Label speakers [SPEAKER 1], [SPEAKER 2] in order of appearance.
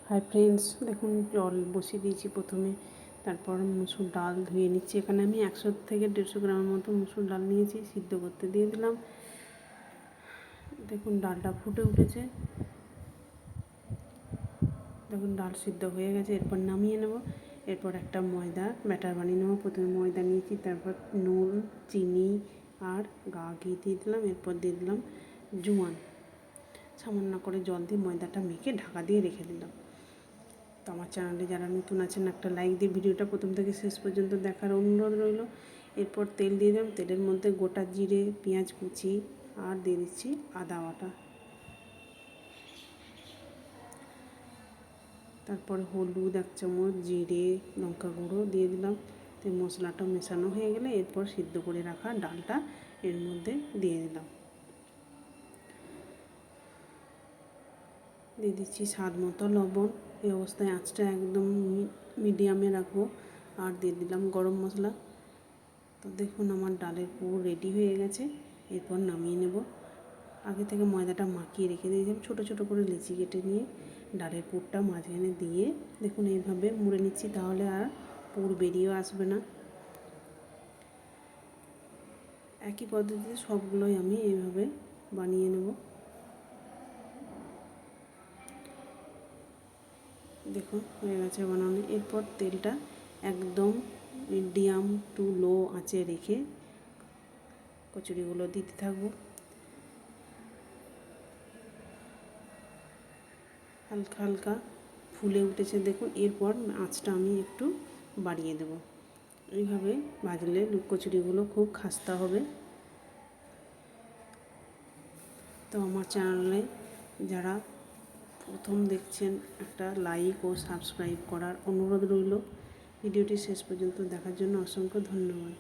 [SPEAKER 1] Hi friends, দেখুন জল বসিয়ে দিয়েছি প্রথমে। তারপর মুসুর ডাল ধুয়ে নিচ্ছি। এখানে আমি 100 থেকে 150 গ্রামের মতো মুসুর ডাল নিয়েছি, সিদ্ধ করতে দিয়ে দিলাম। দেখুন ডালটা ফুটে উঠেছে, দেখুন ডাল সিদ্ধ হয়ে গেছে। এরপর নামিয়ে নেব। এরপর একটা ময়দা ব্যাটার বানিয়ে নেব। প্রথমে ময়দা নিয়েছি, তারপর নুন, চিনি আর ঘি দিয়ে দিলাম। এরপর দিয়ে দিলাম জোয়ান, সামান্য করে জল দিয়ে ময়দাটা মেখে ঢাকা দিয়ে রেখে দিলাম। তো আমার চ্যানেলে যারা নতুন আছেন একটা লাইক দিয়ে ভিডিওটা প্রথম থেকে শেষ পর্যন্ত দেখার অনুরোধ রইল। এরপর তেল দিয়ে দিলাম। তেলের মধ্যে গোটা জিরে, পেঁয়াজ কুচি আর দিয়ে দিচ্ছি আদা বাটা। তারপর হলুদ 1 চামচ, জিরে, লঙ্কা গুঁড়ো দিয়ে দিলাম। তো মশলাটা মেশানো হয়ে গেলে এরপর সিদ্ধ করে রাখা ডালটা এর মধ্যে দিয়ে দিলাম। দিয়ে দিচ্ছি স্বাদ মতো লবণ। এই অবস্থায় আঁচটা একদম মিডিয়ামে রাখবো। আর দিয়ে দিলাম গরম মশলা। তো দেখুন আমার ডালের পুর রেডি হয়ে গেছে। এরপর নামিয়ে নেব। আগে থেকে ময়দাটা মাখিয়ে রেখে দিয়েছিলাম। ছোটো ছোটো করে লিচি কেটে নিয়ে ডালের পুরটা মাঝখানে দিয়ে দেখুন এইভাবে মুড়ে নিচ্ছি, তাহলে আর পুর বেরিয়েও আসবে না। একই পদ্ধতিতে সবগুলোই আমি এইভাবে বানিয়ে নেব। দেখুন হয়ে গেছে বানানো। এরপর তেলটা একদম মিডিয়াম টু লো আঁচে রেখে কচুরিগুলো দিতে থাকবো। হালকা হালকা ফুলে উঠেছে দেখুন। এরপর আঁচটা আমি একটু বাড়িয়ে দেব। এইভাবে ভাজলে কচুরিগুলো খুব খাস্তা হবে। তো আমার চ্যানেলে যারা প্রথম দেখছেন একটা লাইক ও সাবস্ক্রাইব করার অনুরোধ রইল। ভিডিওটি শেষ পর্যন্ত দেখার জন্য অসংখ্য ধন্যবাদ।